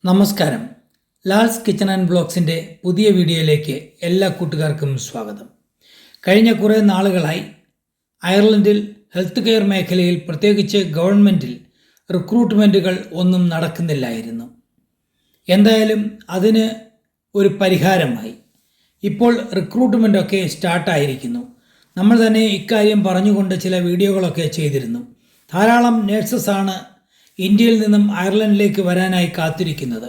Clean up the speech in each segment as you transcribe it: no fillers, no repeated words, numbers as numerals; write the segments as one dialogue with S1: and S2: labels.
S1: നമസ്കാരം. Lal's kitchen and ബ്ലോഗ്സിൻ്റെ പുതിയ വീഡിയോയിലേക്ക് എല്ലാ കൂട്ടുകാർക്കും സ്വാഗതം. കഴിഞ്ഞ കുറേ നാളുകളായി അയർലൻഡിൽ ഹെൽത്ത് കെയർ മേഖലയിൽ പ്രത്യേകിച്ച് ഗവൺമെൻറ്റിൽ റിക്രൂട്ട്മെൻറ്റുകൾ ഒന്നും നടക്കുന്നില്ലായിരുന്നു. എന്തായാലും അതിന് ഒരു പരിഹാരമായി. ഇപ്പോൾ റിക്രൂട്ട്മെൻറ്റൊക്കെ സ്റ്റാർട്ടായിരിക്കുന്നു. നമ്മൾ തന്നെ ഇക്കാര്യം പറഞ്ഞുകൊണ്ട് ചില വീഡിയോകളൊക്കെ ചെയ്തിരുന്നു. ധാരാളം നേഴ്സസാണ് ഇന്ത്യയിൽ നിന്നും അയർലൻഡിലേക്ക് വരാനായി കാത്തിരിക്കുന്നത്.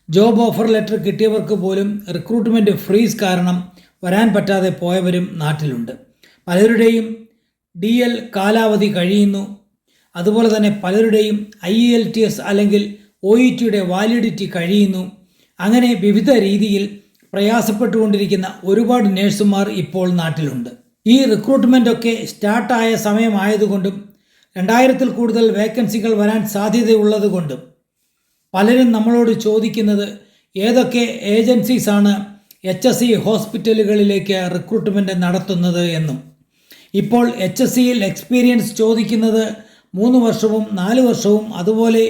S1: ജോബ് ഓഫർ ലെറ്റർ കിട്ടിയവർക്ക് പോലും റിക്രൂട്ട്മെൻറ്റ് ഫ്രീസ് കാരണം വരാൻ പറ്റാതെ പോയവരും നാട്ടിലുണ്ട്. പലരുടെയും DL കാലാവധി കഴിയുന്നു. അതുപോലെ തന്നെ പലരുടെയും IELTS അല്ലെങ്കിൽ OETയുടെ വാലിഡിറ്റി കഴിയുന്നു. അങ്ങനെ വിവിധ രീതിയിൽ പ്രയാസപ്പെട്ടുകൊണ്ടിരിക്കുന്ന ഒരുപാട് നേഴ്സുമാർ ഇപ്പോൾ നാട്ടിലുണ്ട്. ഈ റിക്രൂട്ട്മെൻറ്റൊക്കെ സ്റ്റാർട്ടായ സമയമായതുകൊണ്ടും 2000-ൽ കൂടുതൽ വേക്കൻസികൾ വരാൻ സാധ്യതയുള്ളതുകൊണ്ടും പലരും നമ്മളോട് ചോദിക്കുന്നത് ഏതൊക്കെ ഏജൻസീസാണ് HSE ഹോസ്പിറ്റലുകളിലേക്ക് റിക്രൂട്ട്മെൻറ്റ് നടത്തുന്നത് എന്നും. ഇപ്പോൾ HSEയിൽ എക്സ്പീരിയൻസ് ചോദിക്കുന്നത് 3 വർഷവും 4 വർഷവും അതുപോലെ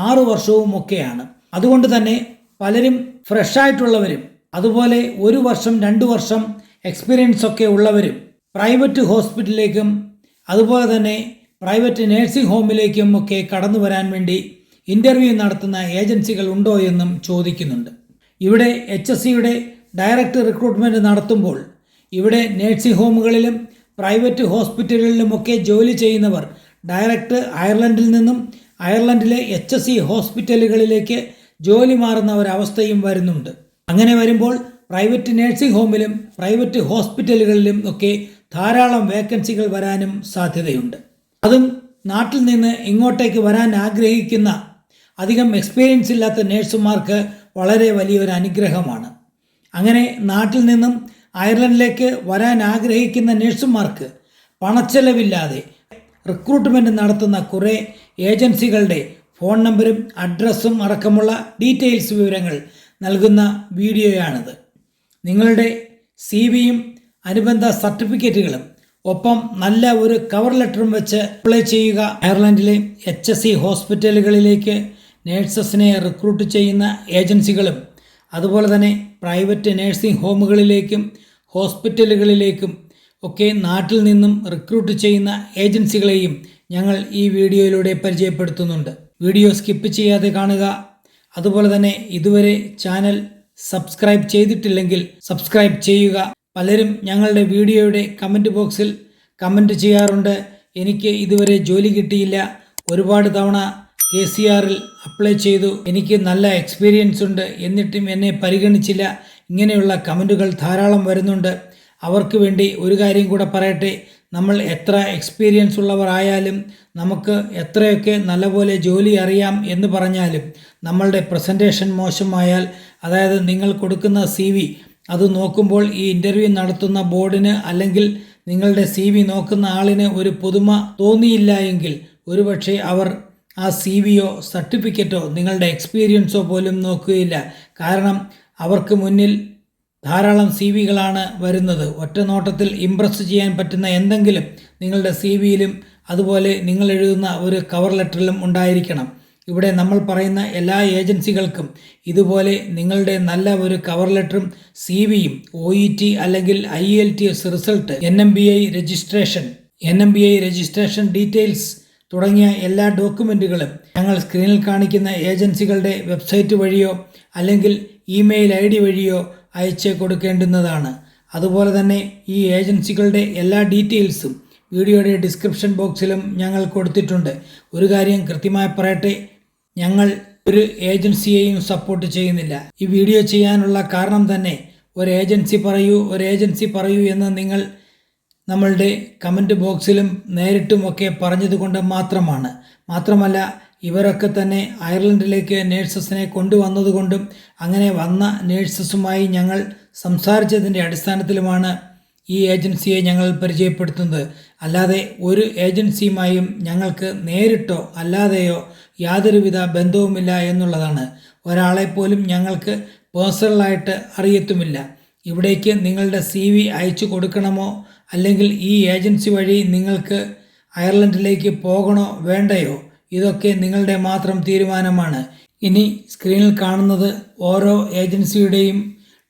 S1: 6 വർഷവും ഒക്കെയാണ്. അതുകൊണ്ട് തന്നെ പലരും ഫ്രഷായിട്ടുള്ളവരും അതുപോലെ 1 വർഷം 2 വർഷം എക്സ്പീരിയൻസ് ഒക്കെ ഉള്ളവരും പ്രൈവറ്റ് ഹോസ്പിറ്റലിലേക്കും അതുപോലെ തന്നെ പ്രൈവറ്റ് നേഴ്സിംഗ് ഹോമിലേക്കും ഒക്കെ കടന്നു വരാൻ വേണ്ടി ഇൻ്റർവ്യൂ നടത്തുന്ന ഏജൻസികൾ ഉണ്ടോ എന്നും ചോദിക്കുന്നുണ്ട്. ഇവിടെ HSEയുടെ ഡയറക്റ്റ് റിക്രൂട്ട്മെൻറ്റ് നടത്തുമ്പോൾ ഇവിടെ നേഴ്സിംഗ് ഹോമുകളിലും പ്രൈവറ്റ് ഹോസ്പിറ്റലുകളിലുമൊക്കെ ജോലി ചെയ്യുന്നവർ ഡയറക്റ്റ് അയർലൻഡിൽ നിന്നും അയർലൻഡിലെ HSE ഹോസ്പിറ്റലുകളിലേക്ക് ജോലി മാറുന്ന ഒരവസ്ഥയും വരുന്നുണ്ട്. അങ്ങനെ വരുമ്പോൾ പ്രൈവറ്റ് നേഴ്സിംഗ് ഹോമിലും പ്രൈവറ്റ് ഹോസ്പിറ്റലുകളിലും ഒക്കെ ധാരാളം വേക്കൻസികൾ വരാനും സാധ്യതയുണ്ട്. അതും നാട്ടിൽ നിന്ന് ഇങ്ങോട്ടേക്ക് വരാൻ ആഗ്രഹിക്കുന്ന അധികം എക്സ്പീരിയൻസ് ഇല്ലാത്ത നേഴ്സുമാർക്ക് വളരെ വലിയൊരു അനുഗ്രഹമാണ്. അങ്ങനെ നാട്ടിൽ നിന്നും അയർലൻഡിലേക്ക് വരാൻ ആഗ്രഹിക്കുന്ന നേഴ്സുമാർക്ക് പണച്ചെലവില്ലാതെ റിക്രൂട്ട്മെൻറ്റ് നടത്തുന്ന കുറേ ഏജൻസികളുടെ ഫോൺ നമ്പരും അഡ്രസ്സും അടക്കമുള്ള ഡീറ്റെയിൽസ് വിവരങ്ങൾ നൽകുന്ന വീഡിയോയാണിത്. നിങ്ങളുടെ CV-യും അനുബന്ധ സർട്ടിഫിക്കറ്റുകളും ഒപ്പം നല്ല ഒരു കവർ ലെറ്ററും വെച്ച് അപ്ലൈ ചെയ്യുക. അയർലൻഡിലെ HSE ഹോസ്പിറ്റലുകളിലേക്ക് നേഴ്സസിനെ റിക്രൂട്ട് ചെയ്യുന്ന ഏജൻസികളും അതുപോലെ തന്നെ പ്രൈവറ്റ് നേഴ്സിംഗ് ഹോമുകളിലേക്കും ഹോസ്പിറ്റലുകളിലേക്കും ഒക്കെ നാട്ടിൽ നിന്നും റിക്രൂട്ട് ചെയ്യുന്ന ഏജൻസികളെയും ഞങ്ങൾ ഈ വീഡിയോയിലൂടെ പരിചയപ്പെടുത്തുന്നുണ്ട്. വീഡിയോ സ്കിപ്പ് ചെയ്യാതെ കാണുക. അതുപോലെ തന്നെ ഇതുവരെ ചാനൽ സബ്സ്ക്രൈബ് ചെയ്തിട്ടില്ലെങ്കിൽ സബ്സ്ക്രൈബ് ചെയ്യുക. പലരും ഞങ്ങളുടെ വീഡിയോയുടെ കമൻറ്റ് ബോക്സിൽ കമൻറ്റ് ചെയ്യാറുണ്ട്, എനിക്ക് ഇതുവരെ ജോലി കിട്ടിയില്ല, ഒരുപാട് തവണ KCRൽ അപ്ലൈ ചെയ്തു, എനിക്ക് നല്ല എക്സ്പീരിയൻസ് ഉണ്ട്, എന്നിട്ടും എന്നെ പരിഗണിച്ചില്ല. ഇങ്ങനെയുള്ള കമൻറ്റുകൾ ധാരാളം വരുന്നുണ്ട്. അവർക്ക് വേണ്ടി ഒരു കാര്യം കൂടെ പറയട്ടെ. നമ്മൾ എത്ര എക്സ്പീരിയൻസ് ഉള്ളവർ ആയാലും നമുക്ക് എത്രയൊക്കെ നല്ലപോലെ ജോലി അറിയാം എന്ന് പറഞ്ഞാലും നമ്മളുടെ പ്രസൻറ്റേഷൻ മോശമായാൽ, അതായത് നിങ്ങൾ കൊടുക്കുന്ന CV അത് നോക്കുമ്പോൾ ഈ ഇൻ്റർവ്യൂ നടത്തുന്ന ബോർഡിന് അല്ലെങ്കിൽ നിങ്ങളുടെ CV നോക്കുന്ന ആളിന് ഒരു പുതുമ തോന്നിയില്ല എങ്കിൽ ഒരുപക്ഷെ അവർ ആ CV-യോ സർട്ടിഫിക്കറ്റോ നിങ്ങളുടെ എക്സ്പീരിയൻസോ പോലും നോക്കുകയില്ല. കാരണം അവർക്ക് മുന്നിൽ ധാരാളം CV-കളാണ് വരുന്നത്. ഒറ്റ നോട്ടത്തിൽ ഇംപ്രസ് ചെയ്യാൻ പറ്റുന്ന എന്തെങ്കിലും നിങ്ങളുടെ CV-യിലും അതുപോലെ നിങ്ങൾ എഴുതുന്ന ഒരു കവർ ലെറ്ററിലും ഉണ്ടായിരിക്കണം. ഇവിടെ നമ്മൾ പറയുന്ന എല്ലാ ഏജൻസികൾക്കും ഇതുപോലെ നിങ്ങളുടെ നല്ല ഒരു കവർ ലെറ്ററും CV-യും OET അല്ലെങ്കിൽ IELTS result, NMBI registration details തുടങ്ങിയ എല്ലാ ഡോക്യുമെൻറ്റുകളും ഞങ്ങൾ സ്ക്രീനിൽ കാണിക്കുന്ന ഏജൻസികളുടെ വെബ്സൈറ്റ് വഴിയോ അല്ലെങ്കിൽ ഇമെയിൽ ID വഴിയോ അയച്ച് കൊടുക്കേണ്ടുന്നതാണ്. അതുപോലെ തന്നെ ഈ ഏജൻസികളുടെ എല്ലാ ഡീറ്റെയിൽസും വീഡിയോയുടെ ഡിസ്ക്രിപ്ഷൻ ബോക്സിലും ഞങ്ങൾ കൊടുത്തിട്ടുണ്ട്. ഒരു കാര്യം കൃത്യമായി പറയട്ടെ, ഞങ്ങൾ ഒരു ഏജൻസിയെയും സപ്പോർട്ട് ചെയ്യുന്നില്ല. ഈ വീഡിയോ ചെയ്യാനുള്ള കാരണം തന്നെ ഒരു ഏജൻസി പറയൂ എന്ന് നിങ്ങൾ നമ്മളുടെ കമൻറ്റ് ബോക്സിലും നേരിട്ടുമൊക്കെ പറഞ്ഞതുകൊണ്ട് മാത്രമല്ല ഇവരൊക്കെ തന്നെ അയർലൻഡിലേക്ക് നേഴ്സസിനെ കൊണ്ടുവന്നതുകൊണ്ടും അങ്ങനെ വന്ന നേഴ്സസുമായി ഞങ്ങൾ സംസാരിച്ചതിൻ്റെ അടിസ്ഥാനത്തിലുമാണ് ഈ ഏജൻസിയെ ഞങ്ങൾ പരിചയപ്പെടുത്തുന്നത്. അല്ലാതെ ഒരു ഏജൻസിയുമായും ഞങ്ങൾക്ക് നേരിട്ടോ അല്ലാതെയോ യാതൊരുവിധ ബന്ധവുമില്ല എന്നുള്ളതാണ്. ഒരാളെപ്പോലും ഞങ്ങൾക്ക് പേഴ്സണലായിട്ട് അറിയത്തുമില്ല. ഇവിടേക്ക് നിങ്ങളുടെ CV അയച്ചു കൊടുക്കണമോ അല്ലെങ്കിൽ ഈ ഏജൻസി വഴി നിങ്ങൾക്ക് അയർലൻഡിലേക്ക് പോകണോ വേണ്ടയോ ഇതൊക്കെ നിങ്ങളുടെ മാത്രം തീരുമാനമാണ്. ഇനി സ്ക്രീനിൽ കാണുന്നത് ഓരോ ഏജൻസിയുടെയും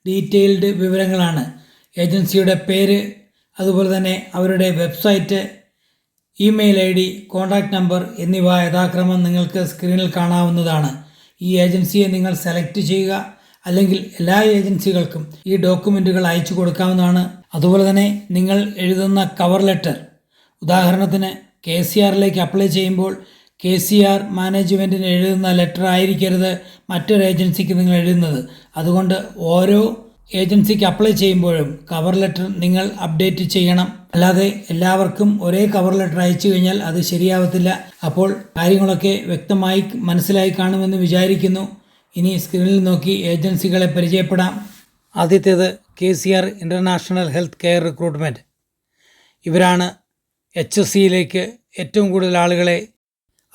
S1: ഡീറ്റെയിൽഡ് വിവരങ്ങളാണ്. ഏജൻസിയുടെ പേര്, അതുപോലെ തന്നെ അവരുടെ website, email ID, contact number എന്നിവ യഥാക്രമം നിങ്ങൾക്ക് സ്ക്രീനിൽ കാണാവുന്നതാണ്. ഈ ഏജൻസിയെ നിങ്ങൾ സെലക്ട് ചെയ്യുക, അല്ലെങ്കിൽ എല്ലാ ഏജൻസികൾക്കും ഈ ഡോക്യുമെൻറ്റുകൾ അയച്ചു കൊടുക്കാവുന്നതാണ്. അതുപോലെ തന്നെ നിങ്ങൾ എഴുതുന്ന കവർ ലെറ്റർ, ഉദാഹരണത്തിന് KCRലേക്ക് അപ്ലൈ ചെയ്യുമ്പോൾ KCR മാനേജ്മെൻറ്റിന് എഴുതുന്ന ലെറ്റർ ആയിരിക്കരുത് മറ്റൊരു ഏജൻസിക്ക് നിങ്ങൾ എഴുതുന്നത്. അതുകൊണ്ട് ഓരോ ഏജൻസിക്ക് അപ്ലൈ ചെയ്യുമ്പോഴും കവർ ലെറ്റർ നിങ്ങൾ അപ്ഡേറ്റ് ചെയ്യണം. അല്ലാതെ എല്ലാവർക്കും ഒരേ കവർ ലെറ്റർ അയച്ചു കഴിഞ്ഞാൽ അത് ശരിയാവത്തില്ല. അപ്പോൾ കാര്യങ്ങളൊക്കെ വ്യക്തമായി മനസ്സിലായി കാണുമെന്ന് വിചാരിക്കുന്നു. ഇനി സ്ക്രീനിൽ നോക്കി ഏജൻസികളെ പരിചയപ്പെടാം. ആദ്യത്തേത് KCR international health care recruitment. ഇവരാണ് HSCയിലേക്ക് ഏറ്റവും കൂടുതൽ ആളുകളെ,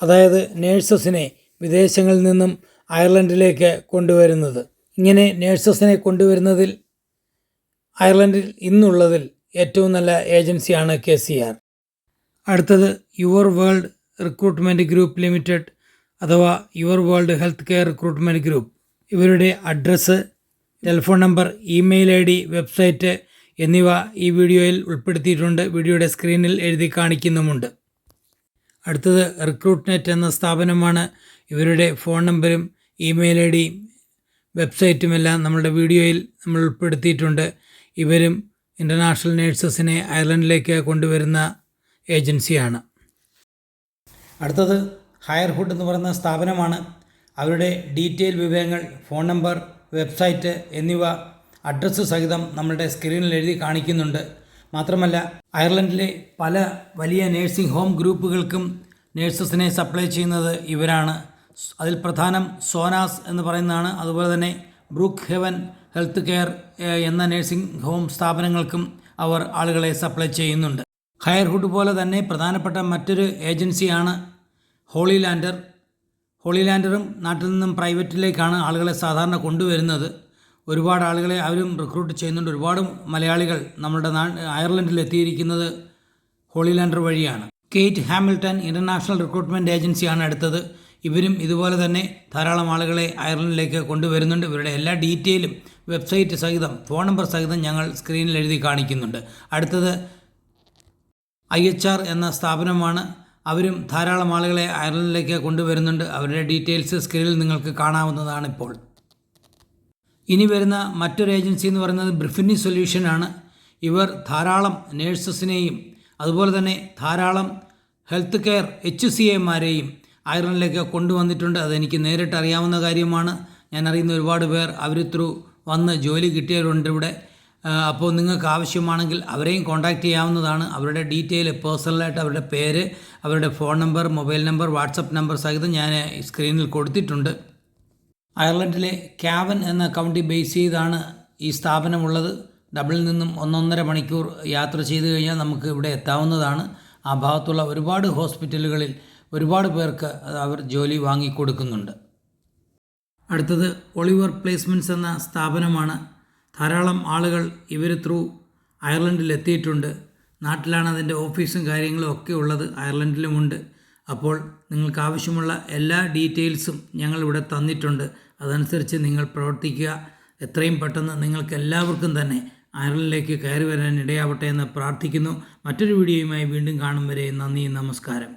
S1: അതായത് നേഴ്സസിനെ വിദേശങ്ങളിൽ നിന്നും അയർലൻഡിലേക്ക് കൊണ്ടുവരുന്നത്. ഇങ്ങനെ നേഴ്സസിനെ കൊണ്ടുവരുന്നതിൽ അയർലൻഡിൽ ഇന്നുള്ളതിൽ ഏറ്റവും നല്ല ഏജൻസിയാണ് KCR. അടുത്തത് your world recruitment group limited അഥവാ your world health care recruitment group. ഇവരുടെ address, telephone number, email ID, website എന്നിവ ഈ വീഡിയോയിൽ ഉൾപ്പെടുത്തിയിട്ടുണ്ട്. വീഡിയോയുടെ സ്ക്രീനിൽ എഴുതി കാണിക്കുന്നുമുണ്ട്. അടുത്തത് റിക്രൂട്ട്നെറ്റ് എന്ന സ്ഥാപനമാണ്. ഇവരുടെ ഫോൺ നമ്പരും ഇമെയിൽ ID, വെബ്സൈറ്റുമെല്ലാം നമ്മുടെ വീഡിയോയിൽ നമ്മൾ ഉൾപ്പെടുത്തിയിട്ടുണ്ട്. ഇവരും ഇൻ്റർനാഷണൽ നേഴ്സസിനെ അയർലൻഡിലേക്ക് കൊണ്ടുവരുന്ന ഏജൻസിയാണ്. അടുത്തത് ഹയർഹുഡ് എന്ന് പറയുന്ന സ്ഥാപനമാണ്. അവരുടെ ഡീറ്റെയിൽ വിവരങ്ങൾ, ഫോൺ നമ്പർ, വെബ്സൈറ്റ് എന്നിവ അഡ്രസ്സ് സഹിതം നമ്മളുടെ സ്ക്രീനിൽ എഴുതി കാണിക്കുന്നുണ്ട്. മാത്രമല്ല അയർലൻഡിലെ പല വലിയ നേഴ്സിംഗ് ഹോം ഗ്രൂപ്പുകൾക്കും നേഴ്സസിനെ സപ്ലൈ ചെയ്യുന്നത് ഇവരാണ്. അതിൽ പ്രധാനം സോനാസ് എന്ന് പറയുന്നതാണ്. അതുപോലെ തന്നെ ബ്രൂക്ക് ഹെവൻ ഹെൽത്ത് കെയർ എന്ന നേഴ്സിംഗ് ഹോം സ്ഥാപനങ്ങൾക്കും അവർ ആളുകളെ സപ്ലൈ ചെയ്യുന്നുണ്ട്. ഹയർഹുഡ് പോലെ തന്നെ പ്രധാനപ്പെട്ട മറ്റൊരു ഏജൻസിയാണ് ഹോളി ലാൻഡർ. ഹോളി ലാൻഡറും നാട്ടിൽ നിന്നും പ്രൈവറ്റിലേക്കാണ് ആളുകളെ സാധാരണ കൊണ്ടുവരുന്നത്. ഒരുപാട് ആളുകളെ അവരും റിക്രൂട്ട് ചെയ്യുന്നുണ്ട്. ഒരുപാട് മലയാളികൾ നമ്മുടെ അയർലൻഡിൽ എത്തിയിരിക്കുന്നത് ഹോളി ലാൻഡർ വഴിയാണ്. കേറ്റ് ഹാമിൽട്ടൺ ഇൻ്റർനാഷണൽ റിക്രൂട്ട്മെൻറ്റ് ഏജൻസിയാണ് അടുത്തത്. ഇവരും ഇതുപോലെ തന്നെ ധാരാളം ആളുകളെ അയർലൻഡിലേക്ക് കൊണ്ടുവരുന്നുണ്ട്. ഇവരുടെ എല്ലാ ഡീറ്റെയിലും വെബ്സൈറ്റ് സഹിതം ഫോൺ നമ്പർ സഹിതം ഞങ്ങൾ സ്ക്രീനിൽ എഴുതി കാണിക്കുന്നുണ്ട്. അടുത്തത് IHR എന്ന സ്ഥാപനമാണ്. അവരും ധാരാളം ആളുകളെ അയർലൻഡിലേക്ക് കൊണ്ടുവരുന്നുണ്ട്. അവരുടെ ഡീറ്റെയിൽസ് സ്ക്രീനിൽ നിങ്ങൾക്ക് കാണാവുന്നതാണ് ഇപ്പോൾ. ഇനി വരുന്ന മറ്റൊരു ഏജൻസി എന്ന് പറയുന്നത് ബ്രിഫിനി സൊല്യൂഷൻ ആണ്. ഇവർ ധാരാളം നേഴ്സസിനെയും അതുപോലെ തന്നെ ധാരാളം ഹെൽത്ത് കെയർ HCAമാരെയും അയർലൻഡിലേക്ക് കൊണ്ടുവന്നിട്ടുണ്ട്. അതെനിക്ക് നേരിട്ട് അറിയാവുന്ന കാര്യമാണ്. ഞാൻ അറിയുന്ന ഒരുപാട് പേർ അവർ ത്രൂ വന്ന് ജോലി കിട്ടിയവരുണ്ട് ഇവിടെ. അപ്പോൾ നിങ്ങൾക്ക് ആവശ്യമാണെങ്കിൽ അവരെയും കോൺടാക്റ്റ് ചെയ്യാവുന്നതാണ്. അവരുടെ ഡീറ്റെയിൽ പേഴ്സണലായിട്ട് അവരുടെ പേര്, അവരുടെ phone number, mobile number, WhatsApp number സഹിതം ഞാൻ സ്ക്രീനിൽ കൊടുത്തിട്ടുണ്ട്. അയർലൻഡിലെ ക്യാവൻ എന്ന കൗണ്ടി ബേസ് ചെയ്താണ് ഈ സ്ഥാപനമുള്ളത്. ഡബ്ലിനിൽ നിന്നും 1.5 മണിക്കൂർ യാത്ര ചെയ്ത് കഴിഞ്ഞാൽ നമുക്ക് ഇവിടെ എത്താവുന്നതാണ്. ആ ഭാഗത്തുള്ള ഒരുപാട് ഹോസ്പിറ്റലുകളിൽ ഒരുപാട് പേർക്ക് അവർ ജോലി വാങ്ങിക്കൊടുക്കുന്നുണ്ട്. അടുത്തത് ഒളിവർ പ്ലേസ്മെൻറ്റ്സ് എന്ന സ്ഥാപനമാണ്. ധാരാളം ആളുകൾ ഇവർ ത്രൂ അയർലൻഡിൽ എത്തിയിട്ടുണ്ട്. നാട്ടിലാണ് അതിൻ്റെ ഓഫീസും കാര്യങ്ങളും ഒക്കെ ഉള്ളത്, അയർലൻഡിലുമുണ്ട്. അപ്പോൾ നിങ്ങൾക്ക് ആവശ്യമുള്ള എല്ലാ ഡീറ്റെയിൽസും ഞങ്ങളിവിടെ തന്നിട്ടുണ്ട്. അതനുസരിച്ച് നിങ്ങൾ പ്രവർത്തിക്കുക. എത്രയും പെട്ടെന്ന് നിങ്ങൾക്ക് എല്ലാവർക്കും തന്നെ അയർലൻഡിലേക്ക് കയറി വരാൻ ഇടയാവട്ടെ എന്ന് പ്രാർത്ഥിക്കുന്നു. മറ്റൊരു വീഡിയോയുമായി വീണ്ടും കാണും വരെ നന്ദി, നമസ്കാരം.